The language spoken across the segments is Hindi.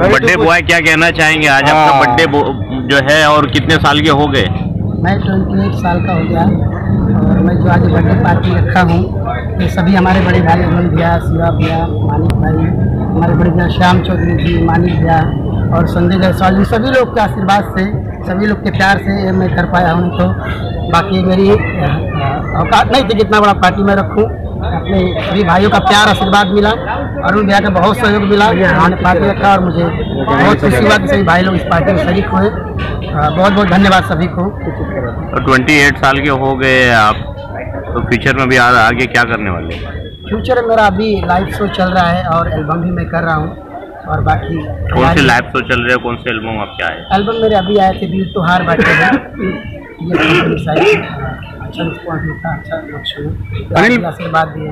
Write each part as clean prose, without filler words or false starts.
बर्थडे बॉय क्या कहना चाहेंगे? आज आपका बर्थडे जो है और कितने साल के हो गए? मैं 28 साल का हो गया और मैं जो आज बर्थडे पार्टी रखा हूँ ये सभी हमारे बड़े भाई अरुण भैया, शिवा भैया, मानिक भाई, हमारे बड़े भैया श्याम चौधरी जी, मानिक भैया और संजय जायसवाल जी, सभी लोग के आशीर्वाद से, सभी लोग के प्यार से मैं कर पाया हूँ। तो बाकी मेरी औकात नहीं थी कितना बड़ा पार्टी में रखूँ, अपने सभी भाइयों का प्यार आशीर्वाद मिला, अरुण भैया का बहुत सहयोग मिला, मैंने पार्टी रखा और मुझे बहुत खुशी हुआ कि सभी भाई लोग इस पार्टी में शरीक हुए। बहुत बहुत धन्यवाद सभी को। 28 साल के हो गए आप, तो फ्यूचर में भी आगे क्या करने वाले हैं? फ्यूचर में मेरा अभी लाइव शो चल रहा है और एल्बम भी मैं कर रहा हूँ और बाकी कौन से लाइव शो चल रहे हैं? कौन से एल्बम आप क्या है? एल्बम मेरे अभी आए थे बीर त्योहार बाटे है, अच्छा रिस्पॉन्स मिलता, अच्छा आशीर्वाद दिए।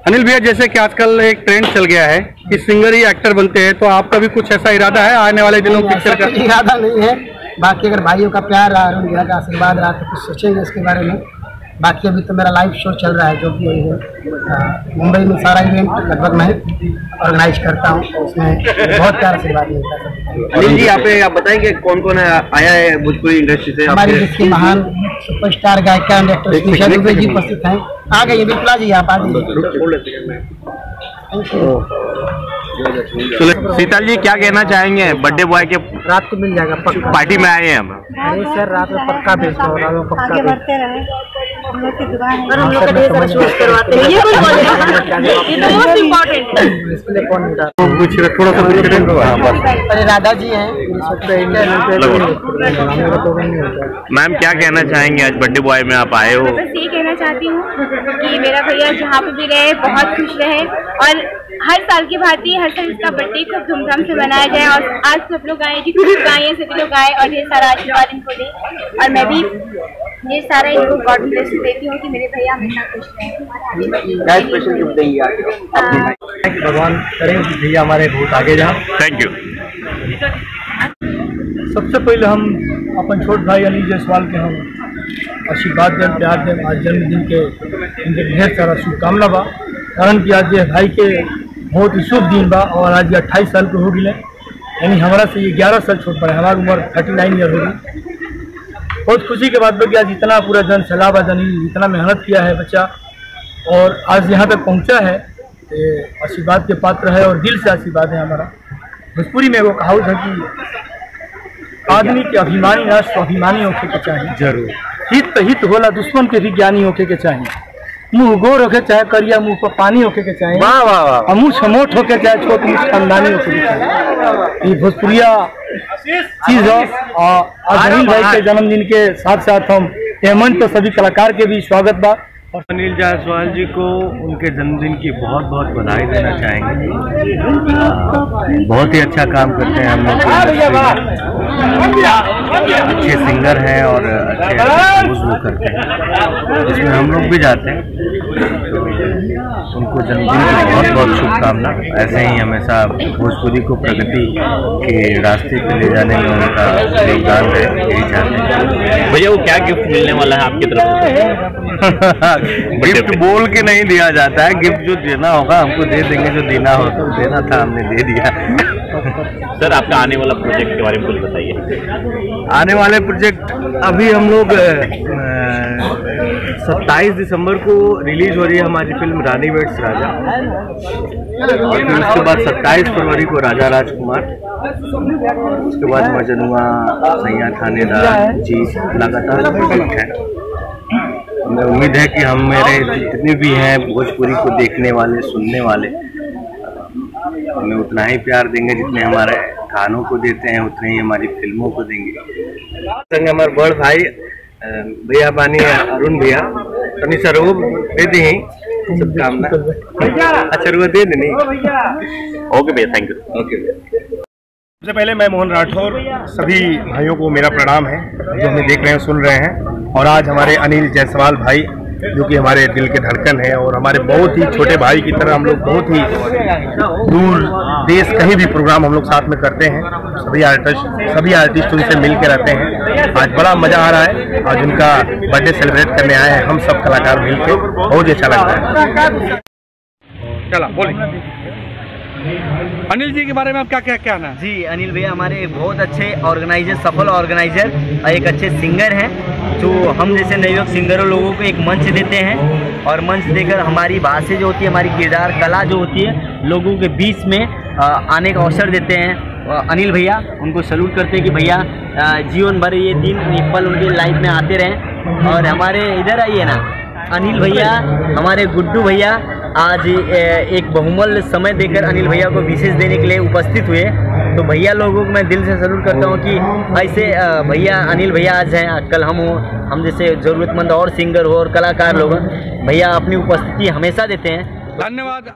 अनिल भैया, जैसे कि आजकल एक ट्रेंड चल गया है कि सिंगर ही एक्टर बनते हैं, तो आपका भी कुछ ऐसा इरादा है आने वाले दिनों पिक्चर का? इरादा नहीं है, बाकी अगर भाइयों का प्यार रहा, अरुण भैया का आशीर्वाद रहा तो कुछ सोचेंगे इसके बारे में। बाकी अभी तो मेरा लाइव शो चल रहा है जो कि है मुंबई में, सारा इवेंट लगभग मैं ऑर्गेनाइज करता हूँ, उसमें बहुत प्यार आशीर्वाद मिलता है। अनिल जी, आप बताएंगे कौन कौन आया है भोजपुरी इंडस्ट्री से? हमारी जिसकी महान सुपरस्टार गायिका एंड एक्ट्रेस निशा दुबे जी उपस्थित हैं। आ गई बिल्कुल जी, आप आ जाइए। शीतल जी, क्या कहना चाहेंगे? बर्थडे बॉय के रात को मिल जाएगा पक्का, पार्टी में आए हैं हम। अरे सर, रात में पक्का भेजता हूँ, रात में पक्का बढ़ते रहे, हम लोग की दुआ है और हम लोग का ढेर सारा शूट करवाते हैं। ये कुछ बोले, ये तो मोस्ट इम्पोर्टेंट है। इसलिए कौन मिला कुछ थोड़ा सा? अरे राधा जी हैं। मैम, क्या कहना चाहेंगे? आज बर्थडे बॉय में आप आए हो। बस ये कहना चाहती हूँ कि मेरा भैया जहाँ पे भी रहे बहुत खुश रहे और हर साल की भांति हर साल इसका बर्थडे खूब धूमधाम से मनाया जाए और आज सब लोग आए, जितने लोग आए हैं सभी लोग आए और ढेर सारा आशीर्वाद इनको दे और मैं भी ढेर सारा इनको गॉड ब्लेसिंग देती हूँ कि मेरे भैया हमेशा खुश रहें। भगवान करें कि भैया हमारे बहुत आगे जाए। Thank you. सबसे पहले हम अपन छोट भाई अनिल जायसवाल के हम आशीर्वाद दें, प्यार दें। आज जन्मदिन के इनके ढेर सारा शुभकामना बा, कारण कि आज ये भाई के बहुत ही शुभ दिन बा और आज ये 28 साल के हो गए, यानी हमारा से ये 11 साल छोट पड़ा है। हमारी उम्र 39 ईयर होगी। बहुत खुशी के बात कि आज इतना पूरा जन सैलाब अनिल इतना मेहनत किया है बच्चा और आज यहाँ तक पहुँचा है, आशीर्वाद के पात्र है और दिल से आशीर्वाद है हमारा। भोजपुरी में वो कहावत है कि आदमी के अभिमानी राष्ट्र अभिमानी होके के चाहिए, जरूर हित हित होला दुश्मन के भी ज्ञानी होके के चाहिए, मुँह गोर होके चाहे करिया मुँह पर पानी होके के चाहिए, वाह वाह वाह, और मुँह छमोट होके चाहे छोट मुँह खानदानी होके के चाहिए। ये भोजपुरिया चीज है। और आज अनिल भाई के जन्मदिन के साथ साथ हम हेमंत तो सभी कलाकार के भी स्वागत बा और अनिल जायसवाल जी को उनके जन्मदिन की बहुत बहुत बधाई देना चाहेंगे। बहुत ही अच्छा काम करते हैं हम लोग, अच्छे सिंगर हैं और अच्छे वो करते हैं, जिसमें हम लोग भी जाते हैं। तो उनको जन्मदिन की बहुत बहुत शुभकामना। ऐसे ही हमेशा भोजपुरी को प्रगति के रास्ते पे ले जाने में उनका योगदान है, यही चाहते हैं। भैया वो क्या गिफ्ट मिलने वाला है आपकी तरफ से? गिफ्ट बोल के नहीं दिया जाता है, गिफ्ट जो देना होगा हमको दे देंगे, जो देना हो तो देना था हमने दे दिया। सर आपका आने वाला प्रोजेक्ट के बारे में कुछ बताइए। आने वाले प्रोजेक्ट अभी हम लोग 27 दिसंबर को रिलीज हो रही है हमारी फिल्म रानी वेड्स राजा, और फिर उसके बाद 27 फरवरी को राजा राजकुमार, उसके बाद मजनुआ, सैया थानेदार जी, लगातार प्रोजेक्ट है। हमें उम्मीद है कि हम मेरे जितने भी हैं भोजपुरी को देखने वाले, सुनने वाले, हमें उतना ही प्यार देंगे जितने हमारे गानों को देते हैं, उतने ही हमारी फिल्मों को देंगे। संग हमारे बड़ भाई भैया बानी अरुण भैया तनी सर वो दे दी शुभकामना। अच्छा रुआ दे देनी। ओके भैया, थैंक यू। ओके भैया। सबसे पहले मैं मोहन राठौर, सभी भाइयों को मेरा प्रणाम है जो हमें देख रहे हैं, सुन रहे हैं। और आज हमारे अनिल जायसवाल भाई जो कि हमारे दिल के धड़कन है और हमारे बहुत ही छोटे भाई की तरह, हम लोग बहुत ही दूर देश कहीं भी प्रोग्राम हम लोग साथ में करते हैं। सभी आर्टिस्ट उनसे मिल के रहते हैं। आज बड़ा मजा आ रहा है, आज उनका बर्थडे सेलिब्रेट करने आए हैं हम सब कलाकार मिल के, बहुत अच्छा लग रहा है। चला बोलिए अनिल जी के बारे में आप क्या क्या कहना है? जी अनिल भैया हमारे बहुत अच्छे ऑर्गेनाइजर, सफल ऑर्गेनाइजर और एक अच्छे सिंगर हैं, जो हम जैसे नवयुवक सिंगरों लोगों को एक मंच देते हैं और मंच देकर हमारी भाषा जो होती है, हमारी किरदार कला जो होती है, लोगों के बीच में आने का अवसर देते हैं। अनिल भैया उनको सैल्यूट करते हैं कि भैया जीवन भर ये दिन, ये पल उनकी लाइफ में आते रहें। और हमारे इधर आइए ना, अनिल भैया, हमारे गुड्डू भैया आज एक बहुमूल्य समय देकर अनिल भैया को विशेष देने के लिए उपस्थित हुए। तो भैया लोगों को मैं दिल से सैल्यूट करता हूँ कि ऐसे भैया, अनिल भैया आज हैं, कल हम हो, हम जैसे ज़रूरतमंद और सिंगर हो और कलाकार लोग, भैया अपनी उपस्थिति हमेशा देते हैं। धन्यवाद।